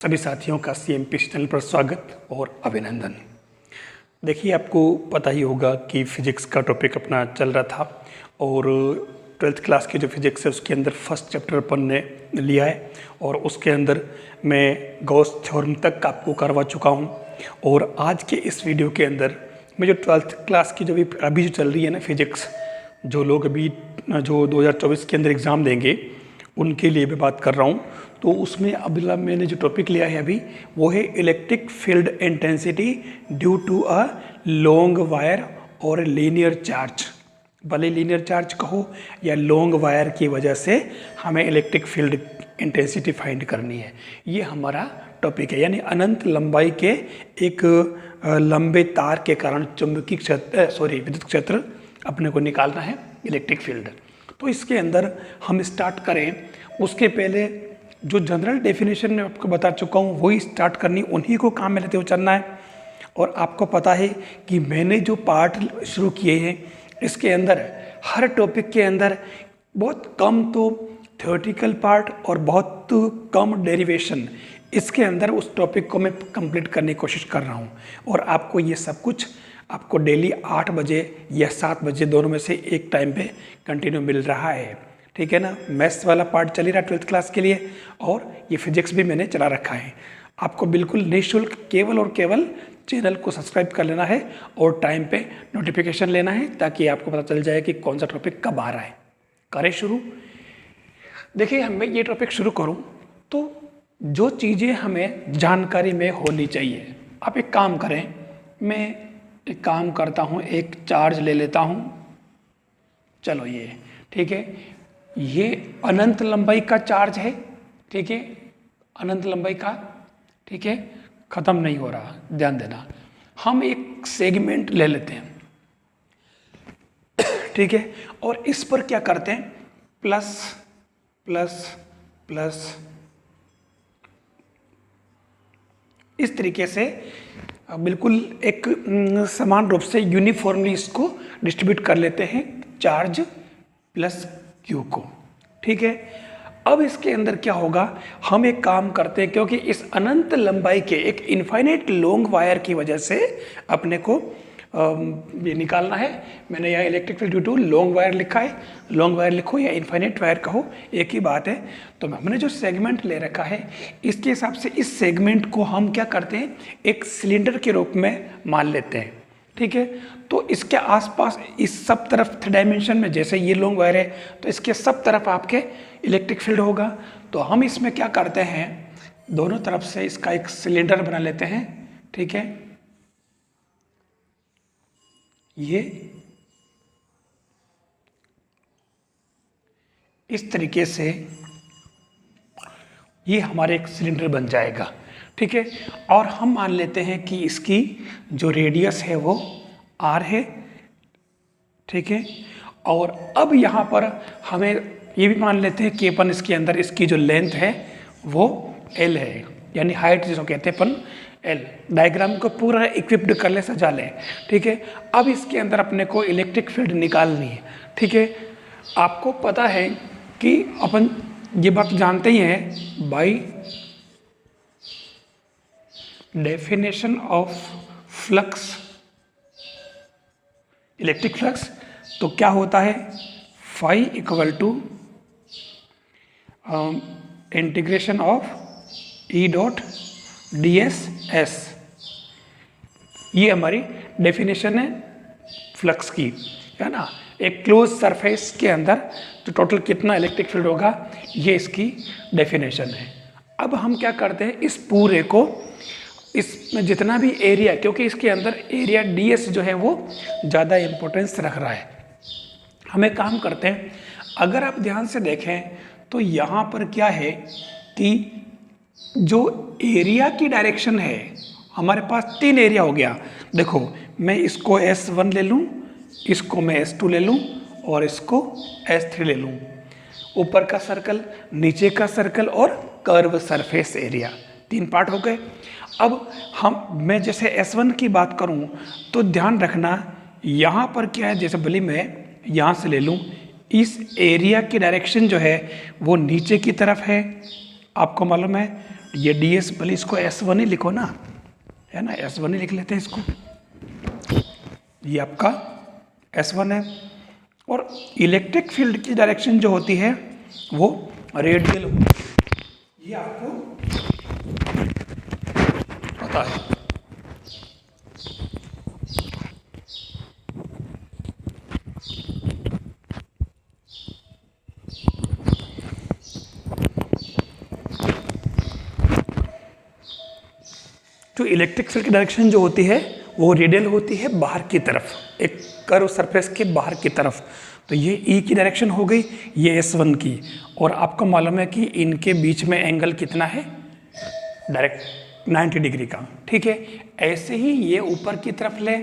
सभी साथियों का CMP चैनल पर स्वागत और अभिनंदन। देखिए, आपको पता ही होगा कि फिजिक्स का टॉपिक अपना चल रहा था और 12th क्लास की जो फिजिक्स है उसके अंदर फर्स्ट चैप्टर अपन ने लिया है और उसके अंदर मैं गॉस थ्योरम तक आपको करवा चुका हूं। और आज के इस वीडियो के अंदर मैं जो 12th क्लास की जो अभी जो चल रही है ना फिजिक्स, जो लोग अभी जो 2024 के अंदर एग्ज़ाम देंगे उनके लिए भी बात कर रहा हूँ। तो उसमें अगला मैंने जो टॉपिक लिया है अभी वो है electric field intensity due to a long wire और लीनियर चार्ज। भले लीनियर चार्ज कहो या लॉन्ग वायर की वजह से हमें इलेक्ट्रिक फील्ड इंटेंसिटी फाइंड करनी है। ये हमारा टॉपिक है, यानी अनंत लंबाई के एक लंबे तार के कारण चुंबकीय क्षेत्र विद्युत क्षेत्र अपने को निकालना है, इलेक्ट्रिक फील्ड। तो इसके अंदर हम स्टार्ट करें उसके पहले जो जनरल डेफिनेशन मैं आपको बता चुका हूँ वही स्टार्ट करनी, उन्हीं को काम में लेते हुए चलना है। और आपको पता है कि मैंने जो पार्ट शुरू किए हैं इसके अंदर हर टॉपिक के अंदर बहुत कम तो थ्योरेटिकल पार्ट और बहुत कम डेरिवेशन, इसके अंदर उस टॉपिक को मैं कंप्लीट करने की कोशिश कर रहा हूँ। और आपको ये सब कुछ आपको डेली 8 बजे या 7 बजे दोनों में से एक टाइम पे कंटिन्यू मिल रहा है, ठीक है ना। मैथ्स वाला पार्ट चल ही रहा 12th क्लास के लिए और ये फिजिक्स भी मैंने चला रखा है। आपको बिल्कुल निःशुल्क केवल और केवल चैनल को सब्सक्राइब कर लेना है और टाइम पे नोटिफिकेशन लेना है ताकि आपको पता चल जाए कि कौन सा टॉपिक कब आ रहा है। करें शुरू। देखिए, मैं ये टॉपिक शुरू करूँ तो जो चीज़ें हमें जानकारी में होनी चाहिए, आप एक काम करें, मैं एक काम करता हूँ, एक चार्ज ले लेता हूँ। चलो ये ठीक है, ये अनंत लंबाई का चार्ज है, ठीक है, अनंत लंबाई का, ठीक है, ख़त्म नहीं हो रहा, ध्यान देना। हम एक सेगमेंट ले लेते हैं, ठीक है, और इस पर क्या करते हैं, प्लस प्लस प्लस इस तरीके से बिल्कुल एक समान रूप से यूनिफॉर्मली इसको डिस्ट्रीब्यूट कर लेते हैं, चार्ज प्लस क्यू को, ठीक है। अब इसके अंदर क्या होगा, हम एक काम करते हैं, क्योंकि इस अनंत लंबाई के एक इनफाइनाइट लॉन्ग वायर की वजह से अपने को ये निकालना है। मैंने यहाँ electric field due to long wire लिखा है, लॉन्ग वायर लिखो या इनफाइनाइट वायर कहो, एक ही बात है। तो हमने जो सेगमेंट ले रखा है इसके हिसाब से इस सेगमेंट को हम क्या करते हैं, एक सिलेंडर के रूप में मान लेते हैं, ठीक है। तो इसके आसपास इस सब तरफ डायमेंशन में, जैसे ये लॉन्ग वायर है तो इसके सब तरफ आपके इलेक्ट्रिक फील्ड होगा। तो हम इसमें क्या करते हैं, दोनों तरफ से इसका एक सिलेंडर बना लेते हैं, ठीक है। ये इस तरीके से ये हमारे एक सिलेंडर बन जाएगा, ठीक है। और हम मान लेते हैं कि इसकी जो रेडियस है वो r है, ठीक है। और अब यहाँ पर हमें ये भी मान लेते हैं कि अपन इसके अंदर इसकी जो लेंथ है वो l है, यानी हाइट जिसको कहते हैं अपन l। डायग्राम को पूरा इक्विप्ड कर ले, सजा लें, ठीक है। अब इसके अंदर अपने को इलेक्ट्रिक फील्ड निकालनी है, ठीक है। आपको पता है कि अपन ये बात जानते ही हैं, by definition of flux, electric flux, तो क्या होता है, phi equal to integration of E dot d s. ये हमारी डेफिनेशन है फ्लक्स की, है ना। एक क्लोज सरफेस के अंदर तो टोटल कितना इलेक्ट्रिक फील्ड होगा, ये इसकी डेफिनेशन है। अब हम क्या करते हैं, इस पूरे को, इसमें जितना भी एरिया, क्योंकि इसके अंदर एरिया ds जो है वो ज़्यादा इम्पोर्टेंस रख रहा है, हमें काम करते हैं। अगर आप ध्यान से देखें तो यहाँ पर क्या है कि जो एरिया की डायरेक्शन है, हमारे पास 3 एरिया हो गया। देखो, मैं इसको S1 ले लूँ, इसको मैं S2 ले लूँ और इसको S3 ले लूँ। ऊपर का सर्कल, नीचे का सर्कल और कर्व सरफेस एरिया, 3 पार्ट हो गए। अब मैं जैसे S1 की बात करूं तो ध्यान रखना, यहाँ पर क्या है, जैसे भले मैं यहाँ से ले लूँ, इस एरिया की डायरेक्शन जो है वो नीचे की तरफ है, आपको मालूम है ये ds भले इसको S1 ही लिखो ना, है ना, S1 ही लिख लेते हैं इसको, ये आपका S1 है। और इलेक्ट्रिक फील्ड की डायरेक्शन जो होती है वो रेडियल होती है, ये आपको पता है। तो इलेक्ट्रिक फील्ड की डायरेक्शन जो होती है वो रेडियल होती है बाहर की तरफ, एक कर्व सरफेस के बाहर की तरफ। तो ये E की डायरेक्शन हो गई, ये S1 की। और आपको मालूम है कि इनके बीच में एंगल कितना है, डायरेक्ट 90 डिग्री का, ठीक है। ऐसे ही ये ऊपर की तरफ ले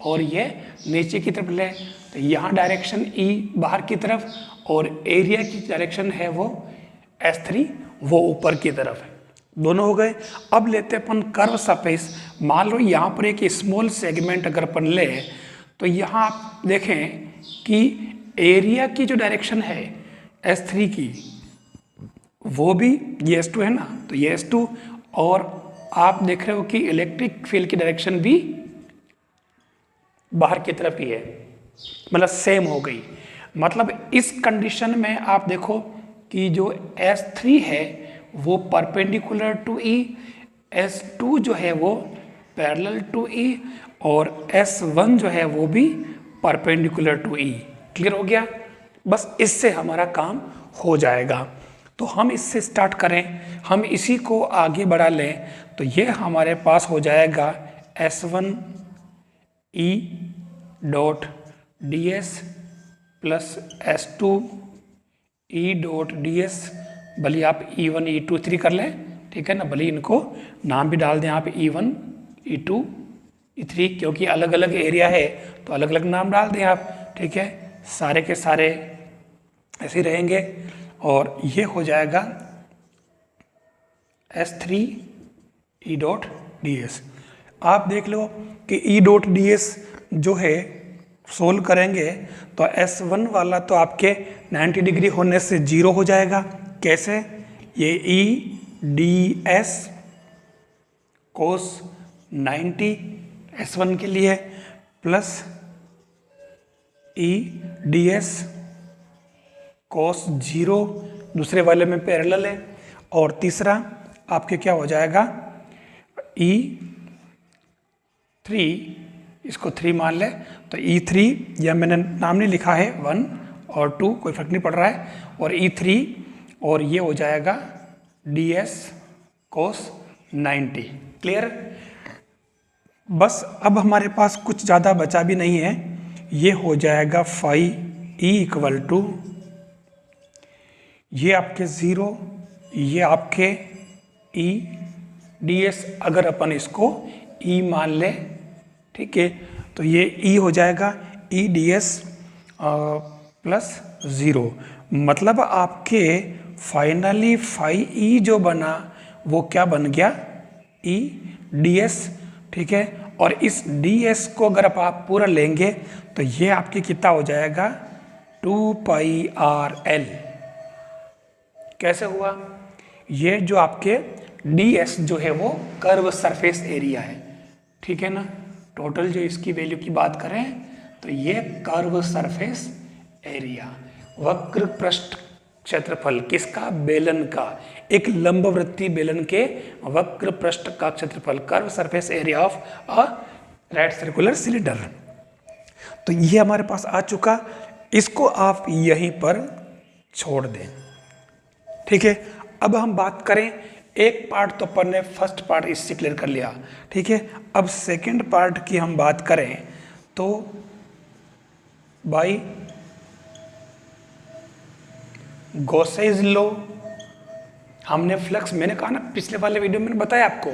और ये नीचे की तरफ ले, तो यहाँ डायरेक्शन E बाहर की तरफ और एरिया की डायरेक्शन है वो S3, वो ऊपर की तरफ है। दोनों हो गए। अब लेते हैं अपन कर्व सरफेस। मान लो यहाँ पर एक स्मॉल सेगमेंट अगर अपन ले, तो यहाँ आप देखें कि एरिया की जो डायरेक्शन है S3 की, वो भी ये S2 है ना, तो ये S2, और आप देख रहे हो कि इलेक्ट्रिक फील्ड की डायरेक्शन भी बाहर की तरफ ही है, मतलब सेम हो गई। मतलब इस कंडीशन में आप देखो कि जो S3 है वो परपेंडिकुलर टू E, S2 जो है वो पैरेलल टू E, और S1 जो है वो भी परपेंडिकुलर टू E। क्लियर हो गया? बस इससे हमारा काम हो जाएगा। तो हम इससे स्टार्ट करें, हम इसी को आगे बढ़ा लें, तो ये हमारे पास हो जाएगा S1 E dot ds plus S2 E dot ds, भले आप E1 E2 E3 कर लें, ठीक है ना, भले इनको नाम भी डाल दें आप E1 E2 E3, क्योंकि अलग अलग एरिया है तो अलग अलग नाम डाल दें आप, ठीक है। सारे के सारे ऐसे ही रहेंगे और ये हो जाएगा S3 E डॉट ds। आप देख लो कि E डॉट ds जो है सोल्व करेंगे तो S1 वाला तो आपके 90 डिग्री होने से 0 हो जाएगा। कैसे? ये E ds कोस 90 S1 के लिए प्लस E ds कोस 0 दूसरे वाले में पैरेलल है, और तीसरा आपके क्या हो जाएगा E3, इसको 3 मान ले तो E3, या मैंने नाम नहीं लिखा है 1 और 2, कोई फर्क नहीं पड़ रहा है, और E3, और ये हो जाएगा ds कोस 90। क्लियर? बस अब हमारे पास कुछ ज़्यादा बचा भी नहीं है, ये हो जाएगा phi E इक्वल टू ये आपके 0, ये आपके E ds, अगर अपन इसको E मान ले, ठीक है, तो ये E हो जाएगा E ds प्लस 0। मतलब आपके फाइनली phi E जो बना वो क्या बन गया, E ds, ठीक है। और इस ds को अगर आप पूरा लेंगे तो ये आपके कितना हो जाएगा 2 pi RL। कैसे हुआ? ये जो आपके ds जो है वो कर्व सरफेस एरिया है, ठीक है ना। टोटल जो इसकी वैल्यू की बात करें तो ये कर्व सरफेस एरिया, वक्र पृष्ठ क्षेत्रफल किसका, बेलन का, एक लंबवृत्तीय बेलन के वक्र पृष्ठ का क्षेत्रफल, curve surface area of a right circular cylinder. तो ये हमारे पास आ चुका, इसको आप यहीं पर छोड़ दें, ठीक है। अब हम बात करें, एक पार्ट तो अपन ने फर्स्ट पार्ट इससे क्लियर कर लिया, ठीक है। अब सेकंड पार्ट की हम बात करें तो बाय गॉसेज लॉ हमने फ्लक्स, मैंने कहा ना पिछले वाले वीडियो में बताया आपको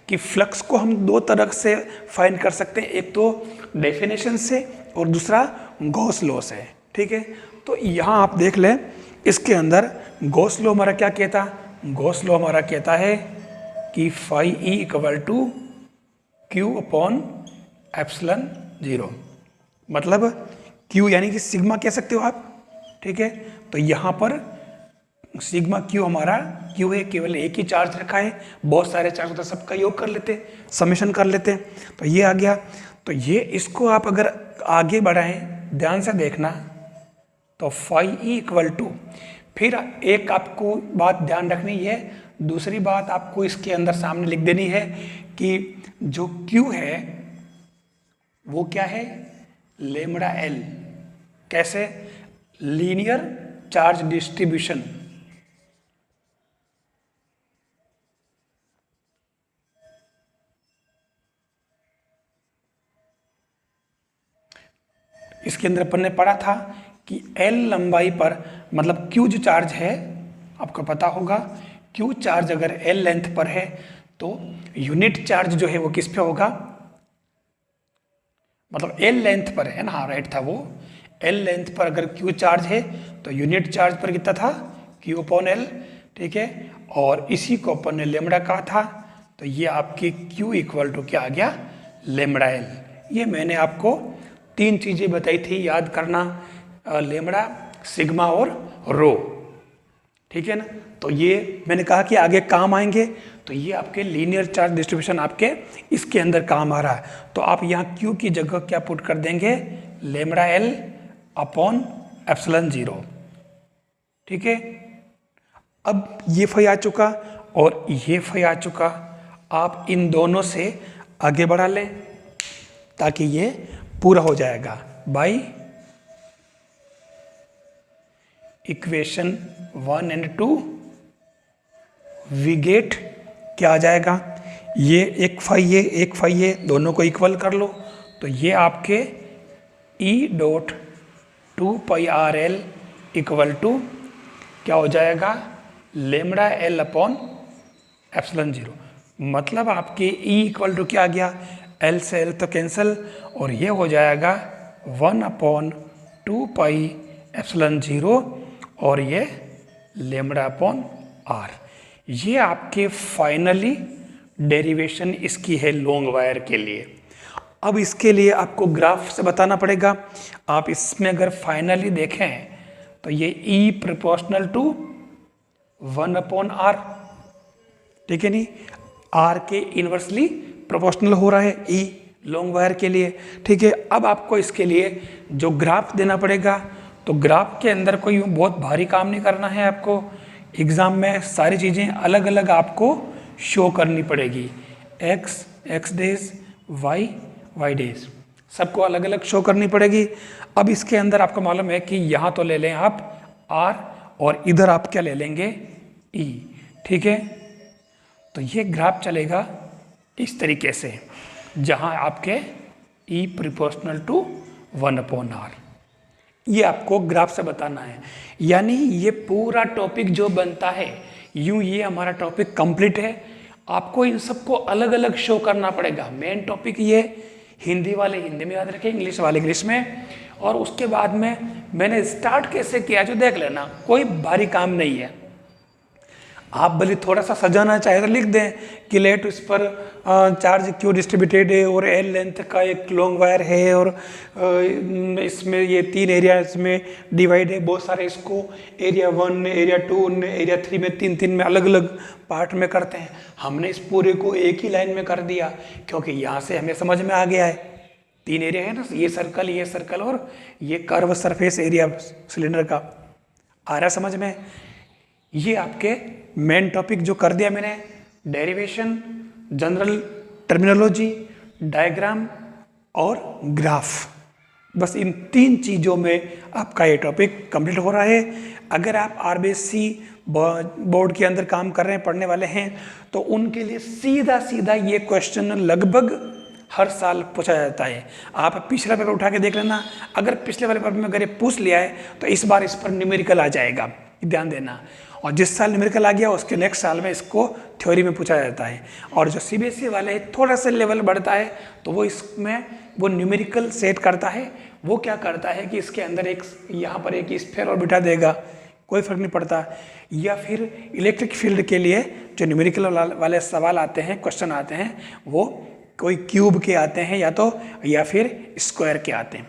कि फ्लक्स को हम दो तरह से फाइंड कर सकते हैं, एक तो डेफिनेशन से और दूसरा गॉस लॉ से, ठीक है। तो यहाँ आप देख लें, इसके अंदर गॉस लॉ हमारा क्या कहता, गॉस लॉ हमारा कहता है कि phi E equal to Q upon epsilon 0, मतलब Q यानी कि सिग्मा कह सकते हो आप, ठीक है। तो यहाँ पर सिग्मा क्यू हमारा क्यू है, केवल एक ही चार्ज रखा है, बहुत सारे चार्ज होता है, सबका योग कर लेते, समेशन कर लेते। तो ये आ गया। तो ये इसको आप अगर आगे बढ़ाएं, ध्यान से देखना, तो फाई ई इक्वल टू, फिर एक आपको बात ध्यान रखनी है, दूसरी बात आपको इसके अंदर सामने लिख देनी है कि जो Q है वो क्या है, लेमड़ा L। कैसे, लीनियर चार्ज डिस्ट्रीब्यूशन। इसके अंदर अपन ने पढ़ा था कि L लंबाई पर, मतलब Q जो चार्ज है आपको पता होगा, Q चार्ज अगर L लेंथ पर है तो यूनिट चार्ज जो है वो किस पे होगा, मतलब L लेंथ पर है ना, हाँ राइट था वो, L लेंथ पर अगर Q चार्ज है तो यूनिट चार्ज पर कितना था, Q अपॉन L, ठीक है। और इसी को अपन ने लेमड़ा कहा था, तो ये आपकी Q इक्वल टू क्या आ गया, लेमड़ा L। ये मैंने आपको 3 चीजें बताई थी, याद करना, लेमड़ा, सिग्मा और रो, ठीक है ना। तो ये मैंने कहा कि आगे काम आएंगे, तो ये आपके लीनियर चार्ज डिस्ट्रीब्यूशन आपके इसके अंदर काम आ रहा है। तो आप यहाँ Q की जगह क्या पुट कर देंगे, लेमड़ा L अपॉन एप्सिलॉन 0, ठीक है। अब ये फाई आ चुका और ये फाई आ चुका, आप इन दोनों से आगे बढ़ा लें ताकि ये पूरा हो जाएगा बाई इक्वेशन 1 और 2। वी गेट क्या आ जाएगा, ये एक फाई ये दोनों को इक्वल कर लो, तो ये आपके E dot 2 pi r l equal to क्या हो जाएगा, लेमड़ा एल अपॉन एप्सिलॉन 0। मतलब आपके ई इक्वल टू क्या आ गया, एल से एल तो कैंसिल, और ये हो जाएगा 1 अपॉन 2 पाई एप्सिलॉन 0 और ये लेमड़ा अपॉन आर। ये आपके फाइनली डेरिवेशन इसकी है लॉन्ग वायर के लिए। अब इसके लिए आपको ग्राफ से बताना पड़ेगा। आप इसमें अगर फाइनली देखें तो ये E proportional to 1 upon r, ठीक है नहीं, आर के इन्वर्सली प्रोपोर्शनल हो रहा है E लॉन्ग वायर के लिए, ठीक है। अब आपको इसके लिए जो ग्राफ देना पड़ेगा, तो ग्राफ के अंदर कोई बहुत भारी काम नहीं करना है आपको, एग्ज़ाम में सारी चीज़ें अलग अलग आपको शो करनी पड़ेगी, एक्स डेज, वाई डेज, सबको अलग अलग शो करनी पड़ेगी। अब इसके अंदर आपको मालूम है कि यहाँ तो ले लें आप आर और इधर आप क्या ले लेंगे ई, ठीक है। तो ये ग्राफ चलेगा इस तरीके से, जहाँ आपके ई प्रोपोर्शनल टू 1 अपॉन आर, ये आपको ग्राफ से बताना है। यानी ये पूरा टॉपिक जो बनता है, यूं ये हमारा टॉपिक कंप्लीट है। आपको इन सबको अलग अलग शो करना पड़ेगा। मेन टॉपिक ये, हिंदी वाले हिंदी में याद रखें, इंग्लिश वाले इंग्लिश में, और उसके बाद में मैंने स्टार्ट कैसे किया जो देख लेना, कोई भारी काम नहीं है। आप भले थोड़ा सा सजाना चाहे तो लिख दें कि लेट इस पर चार्ज क्यों डिस्ट्रीब्यूटेड है और एल लेंथ का एक लॉन्ग वायर है और इसमें ये 3 एरिया इसमें डिवाइड है, बहुत सारे इसको एरिया 1, एरिया 2, एरिया 3 में 3 में अलग अलग पार्ट में करते हैं। हमने इस पूरे को एक ही लाइन में कर दिया क्योंकि यहाँ से हमें समझ में आ गया है 3 एरिया है ना, ये सर्कल और ये कर्व सरफेस एरिया सिलेंडर का आ रहा समझ में। ये आपके मेन टॉपिक जो कर दिया मैंने, डेरिवेशन, जनरल टर्मिनोलॉजी, डायग्राम और ग्राफ, बस इन 3 चीज़ों में आपका ये टॉपिक कंप्लीट हो रहा है। अगर आप आरबीएससी बोर्ड के अंदर काम कर रहे हैं, पढ़ने वाले हैं, तो उनके लिए सीधा सीधा ये क्वेश्चन लगभग हर साल पूछा जाता है। आप पिछला पेपर उठा के देख लेना, अगर पिछले वाले पेपर में अगर ये पूछ लिया है तो इस बार इस पर न्यूमेरिकल आ जाएगा, ध्यान देना। और जिस साल न्यूमेरिकल आ गया उसके नेक्स्ट साल में इसको थ्योरी में पूछा जाता है। और जो सीबीएसई वाले थोड़ा सा लेवल बढ़ता है तो वो इसमें वो न्यूमेरिकल सेट करता है। वो क्या करता है कि इसके अंदर एक यहाँ पर एक स्फीयर और बिठा देगा, कोई फर्क नहीं पड़ता। या फिर इलेक्ट्रिक फील्ड के लिए जो न्यूमेरिकल वाले सवाल आते हैं, क्वेश्चन आते हैं, वो कोई क्यूब के आते हैं या फिर स्क्वायर के आते हैं।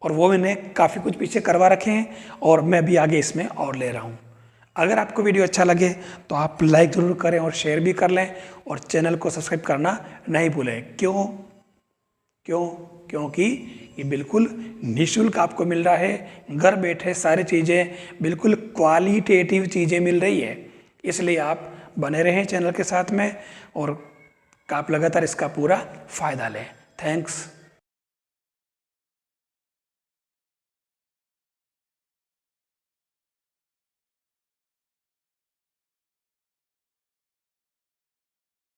और वो मैंने काफ़ी कुछ पीछे करवा रखे हैं और मैं भी आगे इसमें और ले रहा हूँ। अगर आपको वीडियो अच्छा लगे तो आप लाइक ज़रूर करें और शेयर भी कर लें और चैनल को सब्सक्राइब करना नहीं भूलें। क्योंकि ये बिल्कुल निःशुल्क आपको मिल रहा है, घर बैठे सारी चीज़ें बिल्कुल क्वालिटेटिव चीज़ें मिल रही है। इसलिए आप बने रहें चैनल के साथ में और आप लगातार इसका पूरा फ़ायदा लें। थैंक्स।